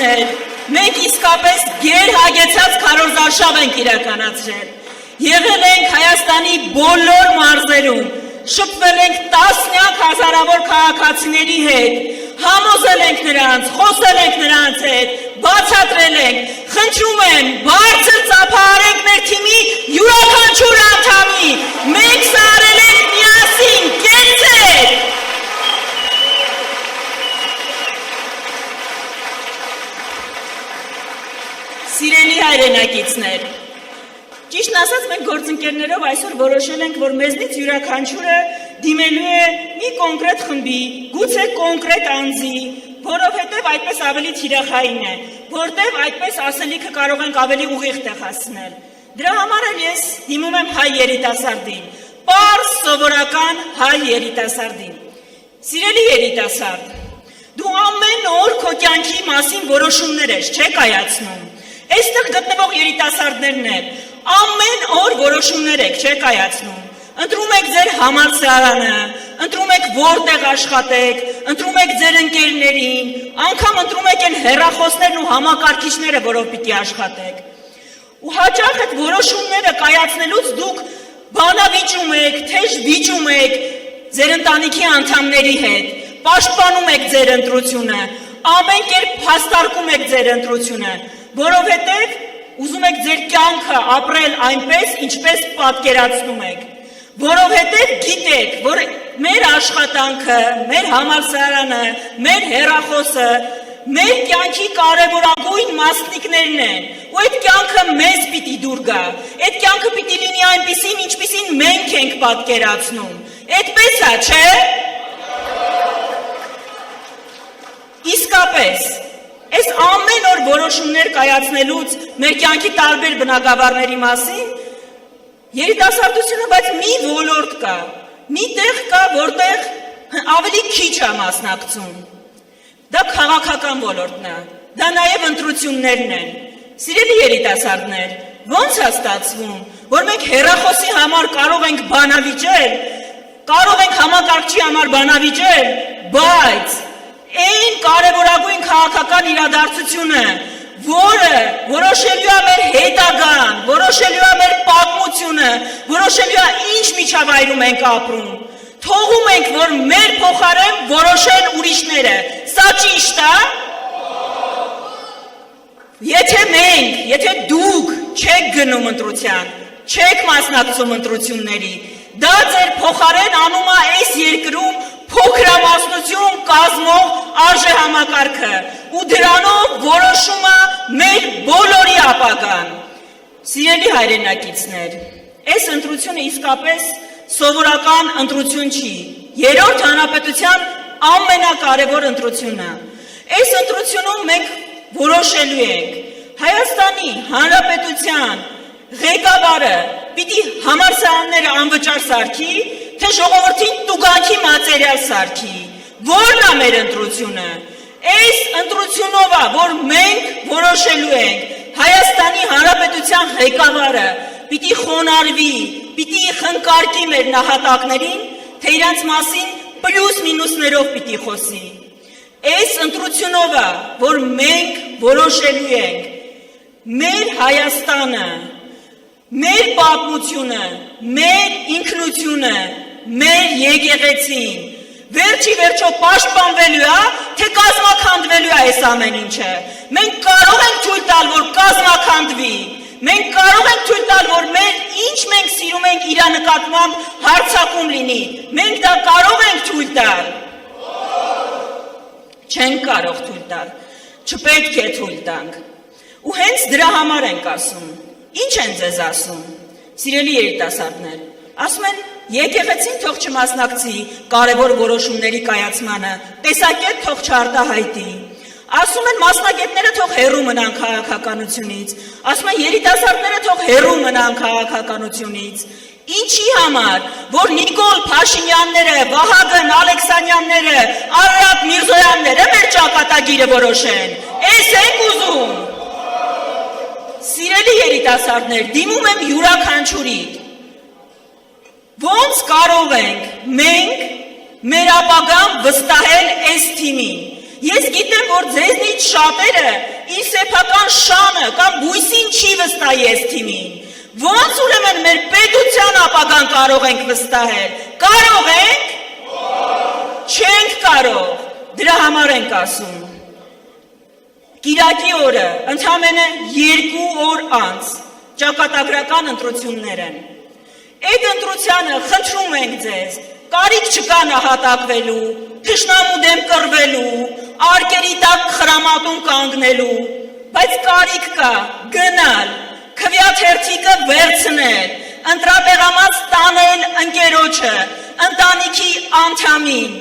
երիտասարդներ, մենք իսկապես գերհագեցած քարոզարշավ ենք իրականացրել։ Եղել ենք Հայաստանի բոլոր մարզերում, շփվել ենք տասնյակ հազարավոր քաղաքացիների հետ, համոզել ենք նրանց, խոսել ենք նրանց հետ, բացատրել ենք, խնդրում եմ, բարձր ծափահարենք մեր թիմի յուրաքանչյուր անդամի, մենք սա արել ենք միասին, կեցեք։ Սիրելի հայրենակիցներ, ճիշտն ասած մենք գործընկերներով այսօր որոշել ենք, որ մեզնից յուրաքանչյուրը դիմելու է մի կոնկրետ խմբի, գուցե կոնկրետ անձի, որովհետև այդպես ավելի թիրախային է, որտև այդպես ասելիքը կարող ենք ավելի ուղիղ տեղ հասցնել։ Դրա համար էլ ես դիմում եմ հայ երիտասարդին, պարզ սովորական հայ երիտասարդին։ Սիրելի երիտասարդ, դու ամեն օր քո կյանքի մասին որոշումներ ես, չեք կայացնում։ Այստեղ գտնվող երիտասարդներն են, ամեն օր որոշումներ եք, չեք կայացնում։ Ընտրում եք ձեր համալսարանը, ընտրում եք որտեղ աշխատեք, ընտրում եք ձեր ընկերներին, անգամ ընտրում եք այն հեռախոսներն ու համակարգիչները, որով պիտի աշխատեք։ Ու հաճախ այդ որոշումները կայացնելուց դուք բանավիճում եք, թեժ վիճում եք ձեր ընտանիքի անդամների հետ, պաշտպանում եք ձեր ընտրությունը, ամեն կերպ փաստարկում եք ձեր ընտրությունը, որովհետև ուզում եք ձեր կյանքը ապրել այնպես, ինչպես պատկերացնում եք, որովհետև գիտեք, որ մեր աշխատանքը, մեր համալսարանը, մեր հեռախոսը, մեր կյանքի կարևորագույն մասնիկներն են, ու այդ կյանքը մեզ պիտի դուր գա, այդ կյանքը պիտի լինի այնպիսին, ինչպիսին մենք ենք պատկերացնում, այդպես է, չէ՞։ Իսկապես, այս ամեն օր որոշումներ կայացնելուց մեր կյանքի տարբեր բնագավառների մասին, երիտասարդությունը, բայց մի ոլորտ կա, մի տեղ կա, որտեղ ավելի քիչ է մասնակցում։ Դա քաղաքական ոլորտն է, դա նաև ընտրություններն են։ Սիրելի երիտասարդներ, ո՞նց է ստացվում, որ մենք հեռախոսի համար կարող ենք բանավիճել, կարող ենք համակարգչի համար բանավիճել, բայց այն կարևորագույն քաղաքական իրադարձությունը, որը որոշելու է մեր հետագան, որոշելու է մեր պատմությունը, որոշելու է ինչ միջավայրում ենք ապրում, թողում ենք, որ մեր փոխարեն որոշեն ուրիշները, սա ճիշտ է։ Եթե մենք, եթե դուք չեք գնում ընտրության, չեք մասնակցում ընտրությունների, դա ձեր փոխարեն անում է այս երկրում փոքրամասնություն կազմող արժեհամակարգը ու դրանով որոշում է մեր բոլորի ապագան։ Սիրելի հայրենակիցներ, այս ընտրությունը իսկապես սովորական ընտրություն չի, երրորդ հանրապետության ամենակարևոր ընտրությունն է։ Այս ընտրությունում մենք որոշելու ենք Հայաստանի Հանրապետության ղեկավարը պիտի համալսարանները անվճար սարքի, թե ժողովրդին տուգանքի մատերիալ սարքի, որն է մեր ընտրությունը։ Այս ընտրությունով է, որ մենք որոշելու ենք Հայաստանի Հանրապետության ղեկավարը պիտի խոնարհվի, պիտի խնկարկի մեր նահատակներին, թե իրանց մասին պլյուս մինուսներով պիտի խոսի։ Այս ընտրությունով է, որ մենք որոշելու ենք մեր Հայաստանը, մեր պատմությունը, մեր ինքնությունը, մեր եկեղեցին, վերջի վերջո պաշտպանվելու է, թե կազմաքանդվելու է այս ամեն ինչը։ Մենք կարող ենք թույլ տալ, որ կազմաքանդվի, մենք կարող ենք թույլ տալ, որ մեր ինչ մենք սիրում ենք իրա նկատմամբ հարձակում լինի, մենք դա կարող ենք թույլ տալ։ Չենք կարող թույլ տալ, չպետք է թույլ տանք։ Ու հենց դրա համար ենք ասում։ Ինչ են ձեզ ասում, սիրելի երիտասարդներ, ասում են եկեղեցին թող չմասնակցի կարևոր որոշումների կայացմանը, տեսակետ թող չարտահայտի, ասում են մասնագետները թող հեռու մնան քաղաքականությունից, ասում են երիտասարդները թող հեռու մնան քաղաքականությունից, ինչի համար, որ Նիկոլ Փաշինյանները, Վահագն Ալեքսանյանները, Արարատ Միրզոյանները մեր ճակատագիրը որոշեն, էս ենք ուզում։ Սիրելի երիտասարդներ, դիմում եմ յուրաքանչյուրի, ոնց կարող ենք մենք մեր ապագան վստահել այս թիմին։ Ես գիտեմ, որ ձեզնից շատերը իր սեփական շանը կամ բույսին չի վստահես թիմին։ Ոնց ուրեմն մեր պետության ապագան կարող ենք վստահել։ Կարող ենք։ Չենք կարող։ Դրա համար ենք ասում։ Կիրակի օրը ընդամենը 2 օր անց ճակատագրական ընտրություններ են։ Այդ ընտրությանը խնդրում ենք ձեզ, կարիք չկա նահատակվելու, թշնամու դեմ կռվելու, արկերի տակ խրամատում կանգնելու, բայց կարիք կա գնալ, քվեաթերթիկը վերցնել, ընտրատեղամաս տանել ընկերոջը, ընտանիքի անդամին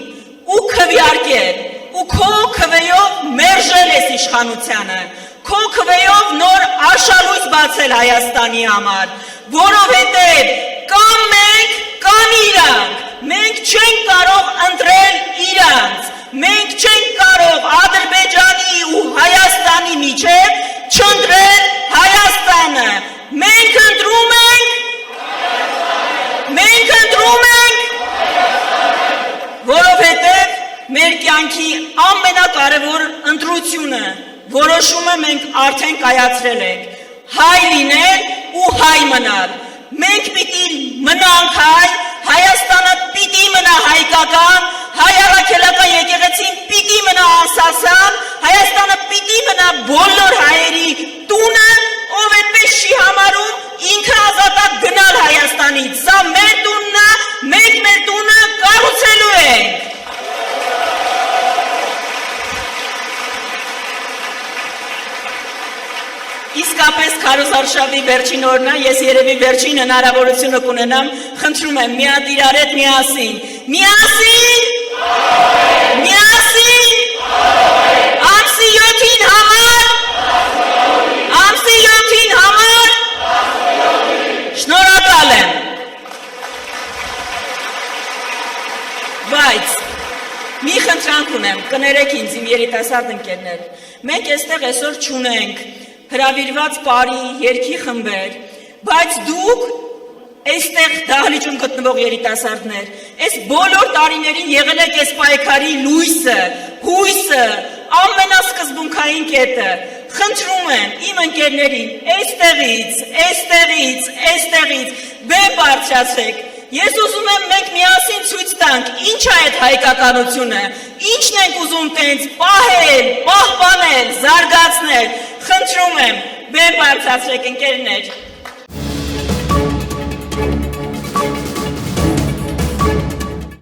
ու քվեարկել, ու քո քվեով մերժել ես իշխանությանը, քո քվեով նոր աշալույս բացել Հայաստանի համար, որովհետև կամ մենք, կամ իրանք, մենք չենք կարող ընտրել իրանց, մենք չենք կարող Ադրբեջանի ու Հայաստանի միջև չընտրել Հայաստանը, մենք ընտրում ենք, որովհետև մեր կյանքի ամենակարևոր ընտրությունը, որոշումը մենք արդեն կայացրել ենք, հայ լինել ու հայ մնալ, մենք պիտի մնանք հայ, Հայաստանը պիտի մնա հայկական, հայ առաքելական եկեղեցին պիտի մնա անսասան, Հայաստանը պիտի մնա բոլոր հայերի տունը, ով այդպես չի համարում ինքը ազատակ գնալ Հայաստանից, սա մեր տունն է, մենք մեր տունը կառուցելու ենք։ Իսկապես քարոզարշավի վերջին օրն է, ես երևի վերջին հնարավորությունը կունենամ, խնդրում եմ մի հատ իրար հետ միասին, ամսի 7-ին համար, շնորհակալ եմ, բայց մի խնդրանք ունեմ, կներեք ինձ իմ երիտասարդ ընկերներ, մենք այստեղ այսօր չունենք հրավիրված բարի երգի խմբեր, բայց դուք այստեղ դահլիճում գտնվող երիտասարդներ, այս բոլոր տարիներին եղել եք այս պայքարի լույսը, հույսը, ամենասկզբունքային կետը, խնդրում եմ իմ ընկերներին այստեղից, բեմ բարձրացրեք, ես ուզում եմ մենք միասին ցույց տանք, ինչ է այդ հայկականությունը, ինչն ենք ուզում տենց պահել, պահպանել, զարգացնել, խնդրում եմ, բեմ բարձրացրեք ընկերներ,